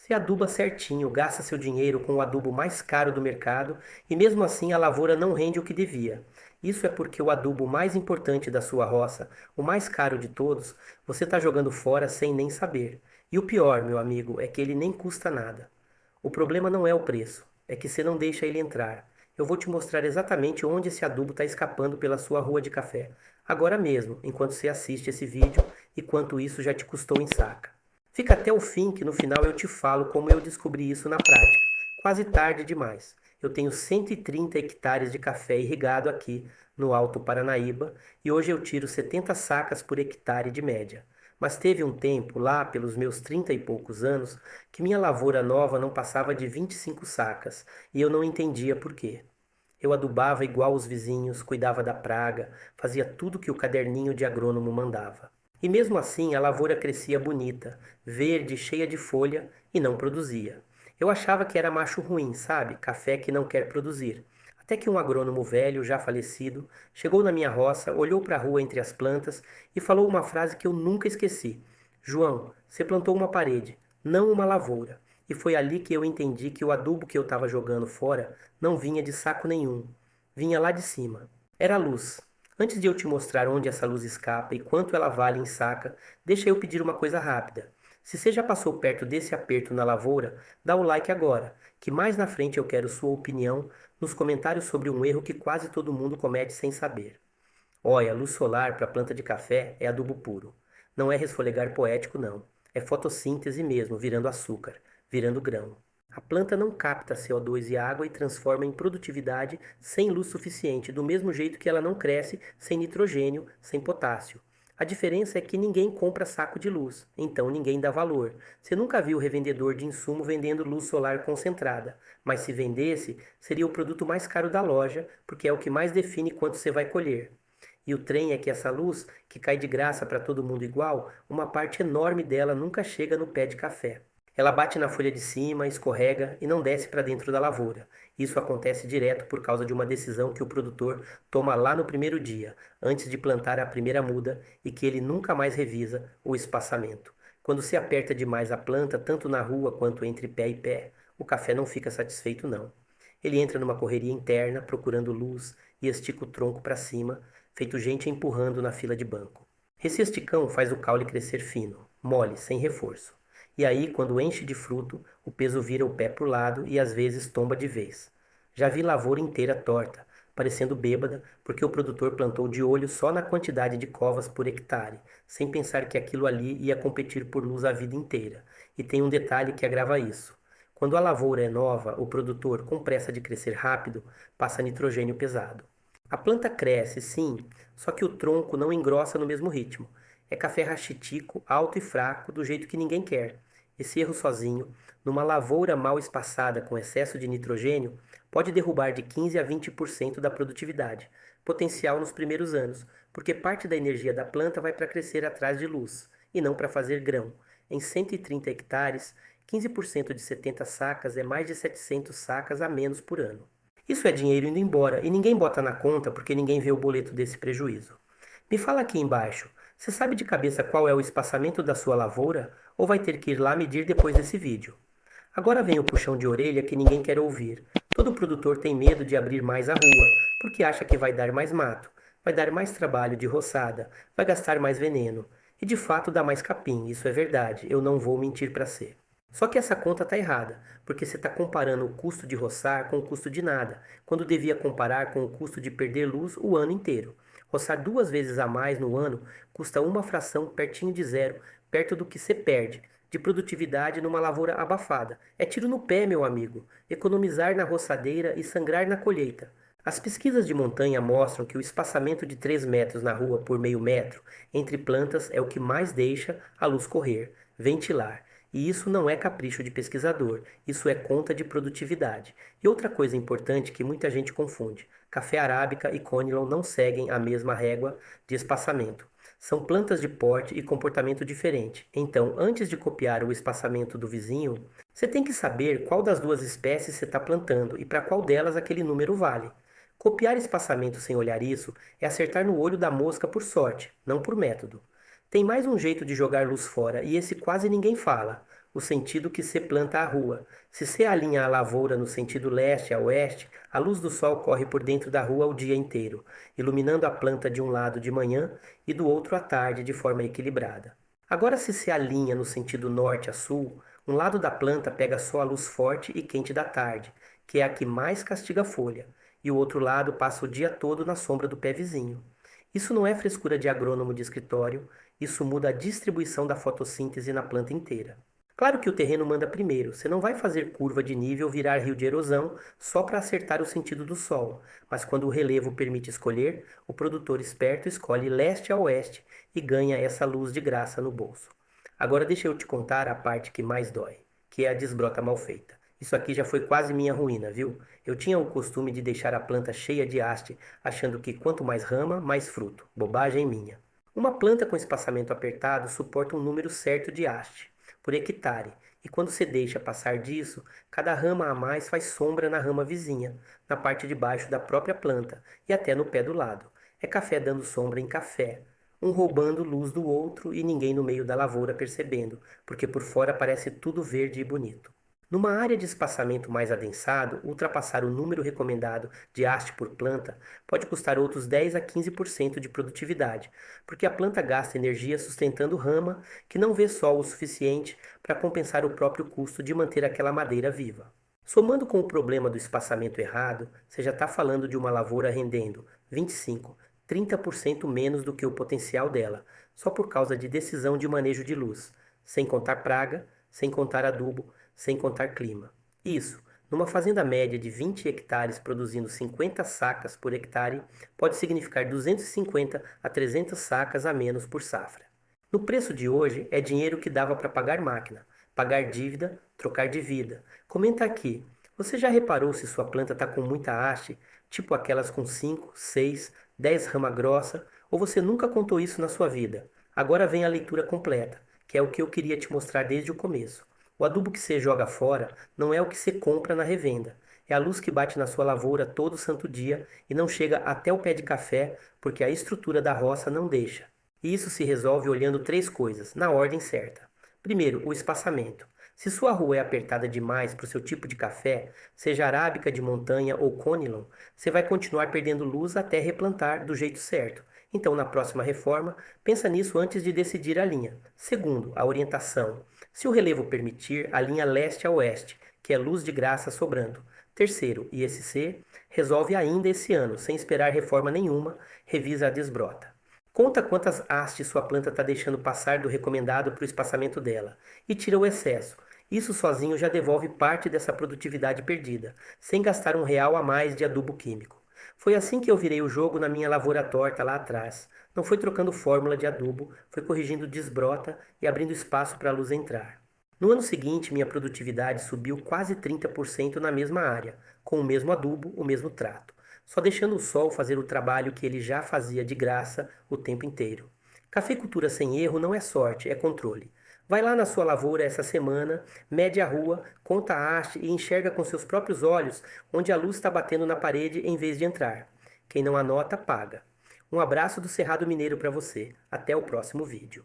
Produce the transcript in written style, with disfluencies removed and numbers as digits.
Você aduba certinho, gasta seu dinheiro com o adubo mais caro do mercado e mesmo assim a lavoura não rende o que devia. Isso é porque o adubo mais importante da sua roça, o mais caro de todos, você está jogando fora sem nem saber. E o pior, meu amigo, é que ele nem custa nada. O problema não é o preço, é que você não deixa ele entrar. Eu vou te mostrar exatamente onde esse adubo está escapando pela sua rua de café, agora mesmo, enquanto você assiste esse vídeo e quanto isso já te custou em saca. Fica até o fim que no final eu te falo como eu descobri isso na prática. Quase tarde demais. Eu tenho 130 hectares de café irrigado aqui no Alto Paranaíba e hoje eu tiro 70 sacas por hectare de média. Mas teve um tempo, lá pelos meus 30 e poucos anos, que minha lavoura nova não passava de 25 sacas e eu não entendia por quê. Eu adubava igual os vizinhos, cuidava da praga, fazia tudo que o caderninho de agrônomo mandava. E mesmo assim a lavoura crescia bonita, verde, cheia de folha e não produzia. Eu achava que era macho ruim, sabe? Café que não quer produzir. Até que um agrônomo velho, já falecido, chegou na minha roça, olhou para a rua entre as plantas e falou uma frase que eu nunca esqueci. João, você plantou uma parede, não uma lavoura. E foi ali que eu entendi que o adubo que eu estava jogando fora não vinha de saco nenhum. Vinha lá de cima. Era a luz. Antes de eu te mostrar onde essa luz escapa e quanto ela vale em saca, deixa eu pedir uma coisa rápida. Se você já passou perto desse aperto na lavoura, dá o like agora, que mais na frente eu quero sua opinião nos comentários sobre um erro que quase todo mundo comete sem saber. Olha, luz solar para planta de café é adubo puro. Não é resfolegar poético, não. É fotossíntese mesmo, virando açúcar, virando grão. A planta não capta CO2 e água e transforma em produtividade sem luz suficiente, do mesmo jeito que ela não cresce sem nitrogênio, sem potássio. A diferença é que ninguém compra saco de luz, então ninguém dá valor. Você nunca viu revendedor de insumo vendendo luz solar concentrada, mas se vendesse, seria o produto mais caro da loja, porque é o que mais define quanto você vai colher. E o trem é que essa luz, que cai de graça para todo mundo igual, uma parte enorme dela nunca chega no pé de café. Ela bate na folha de cima, escorrega e não desce para dentro da lavoura. Isso acontece direto por causa de uma decisão que o produtor toma lá no primeiro dia, antes de plantar a primeira muda e que ele nunca mais revisa o espaçamento. Quando se aperta demais a planta, tanto na rua quanto entre pé e pé, o café não fica satisfeito não. Ele entra numa correria interna, procurando luz, e estica o tronco para cima, feito gente empurrando na fila de banco. Esse esticão faz o caule crescer fino, mole, sem reforço. E aí, quando enche de fruto, o peso vira o pé para o lado e às vezes tomba de vez. Já vi lavoura inteira torta, parecendo bêbada, porque o produtor plantou de olho só na quantidade de covas por hectare, sem pensar que aquilo ali ia competir por luz a vida inteira. E tem um detalhe que agrava isso. Quando a lavoura é nova, o produtor, com pressa de crescer rápido, passa nitrogênio pesado. A planta cresce, sim, só que o tronco não engrossa no mesmo ritmo. É café rachitico, alto e fraco, do jeito que ninguém quer. Esse erro sozinho, numa lavoura mal espaçada com excesso de nitrogênio, pode derrubar de 15 a 20% da produtividade, potencial nos primeiros anos, porque parte da energia da planta vai para crescer atrás de luz, e não para fazer grão. Em 130 hectares, 15% de 70 sacas é mais de 700 sacas a menos por ano. Isso é dinheiro indo embora e ninguém bota na conta porque ninguém vê o boleto desse prejuízo. Me fala aqui embaixo, você sabe de cabeça qual é o espaçamento da sua lavoura ou vai ter que ir lá medir depois desse vídeo? Agora vem o puxão de orelha que ninguém quer ouvir. Todo produtor tem medo de abrir mais a rua, porque acha que vai dar mais mato, vai dar mais trabalho de roçada, vai gastar mais veneno. E de fato dá mais capim, isso é verdade, eu não vou mentir para você. Só que essa conta está errada, porque você está comparando o custo de roçar com o custo de nada, quando devia comparar com o custo de perder luz o ano inteiro. Roçar 2 vezes a mais no ano custa uma fração pertinho de zero, perto do que você perde de produtividade numa lavoura abafada. É tiro no pé, meu amigo. Economizar na roçadeira e sangrar na colheita. As pesquisas de montanha mostram que o espaçamento de 3 metros na rua por meio metro entre plantas é o que mais deixa a luz correr, ventilar. E isso não é capricho de pesquisador, isso é conta de produtividade. E outra coisa importante que muita gente confunde: café arábica e conilon não seguem a mesma régua de espaçamento. São plantas de porte e comportamento diferente. Então, antes de copiar o espaçamento do vizinho, você tem que saber qual das duas espécies você está plantando e para qual delas aquele número vale. Copiar espaçamento sem olhar isso é acertar no olho da mosca por sorte, não por método. Tem mais um jeito de jogar luz fora e esse quase ninguém fala. o sentido que se planta a rua. Se se alinha a lavoura no sentido leste a oeste, a luz do sol corre por dentro da rua o dia inteiro, iluminando a planta de um lado de manhã e do outro à tarde de forma equilibrada. Agora, se se alinha no sentido norte a sul, um lado da planta pega só a luz forte e quente da tarde, que é a que mais castiga a folha, e o outro lado passa o dia todo na sombra do pé vizinho. Isso não é frescura de agrônomo de escritório, isso muda a distribuição da fotossíntese na planta inteira. Claro que o terreno manda primeiro, você não vai fazer curva de nível virar rio de erosão só para acertar o sentido do sol, mas quando o relevo permite escolher, o produtor esperto escolhe leste a oeste e ganha essa luz de graça no bolso. Agora deixa eu te contar a parte que mais dói, que é a desbrota mal feita. Isso aqui já foi quase minha ruína, viu? Eu tinha o costume de deixar a planta cheia de haste, achando que quanto mais rama, mais fruto. Bobagem minha. Uma planta com espaçamento apertado suporta um número certo de haste por hectare, e quando se deixa passar disso, cada rama a mais faz sombra na rama vizinha, na parte de baixo da própria planta e até no pé do lado. É café dando sombra em café, um roubando luz do outro e ninguém no meio da lavoura percebendo, porque por fora parece tudo verde e bonito. Numa área de espaçamento mais adensado, ultrapassar o número recomendado de haste por planta pode custar outros 10 a 15% de produtividade, porque a planta gasta energia sustentando rama que não vê sol o suficiente para compensar o próprio custo de manter aquela madeira viva. Somando com o problema do espaçamento errado, você já está falando de uma lavoura rendendo 25, 30% menos do que o potencial dela, só por causa de decisão de manejo de luz, sem contar praga, sem contar adubo, sem contar clima. Isso, numa fazenda média de 20 hectares produzindo 50 sacas por hectare, pode significar 250 a 300 sacas a menos por safra. No preço de hoje, é dinheiro que dava para pagar máquina, pagar dívida, trocar de vida. Comenta aqui, você já reparou se sua planta está com muita haste, tipo aquelas com 5, 6, 10 rama grossa, ou você nunca contou isso na sua vida? Agora vem a leitura completa, que é o que eu queria te mostrar desde o começo. O adubo que você joga fora não é o que você compra na revenda. É a luz que bate na sua lavoura todo santo dia e não chega até o pé de café porque a estrutura da roça não deixa. E isso se resolve olhando três coisas, na ordem certa. Primeiro, o espaçamento. Se sua rua é apertada demais para o seu tipo de café, seja arábica de montanha ou conilon, você vai continuar perdendo luz até replantar do jeito certo. Então, na próxima reforma, pensa nisso antes de decidir a linha. Segundo, a orientação. Se o relevo permitir, a linha leste a oeste, que é luz de graça sobrando. Terceiro, ISC, resolve ainda esse ano, sem esperar reforma nenhuma, revisa a desbrota. Conta quantas hastes sua planta está deixando passar do recomendado para o espaçamento dela e tira o excesso. Isso sozinho já devolve parte dessa produtividade perdida, sem gastar R$ 1 a mais de adubo químico. Foi assim que eu virei o jogo na minha lavoura torta lá atrás. Não foi trocando fórmula de adubo, foi corrigindo desbrota e abrindo espaço para a luz entrar. No ano seguinte, minha produtividade subiu quase 30% na mesma área, com o mesmo adubo, o mesmo trato, só deixando o sol fazer o trabalho que ele já fazia de graça o tempo inteiro. Cafeicultura sem erro não é sorte, é controle. Vai lá na sua lavoura essa semana, mede a rua, conta a haste e enxerga com seus próprios olhos onde a luz está batendo na parede em vez de entrar. Quem não anota, paga. Um abraço do Cerrado Mineiro para você. Até o próximo vídeo.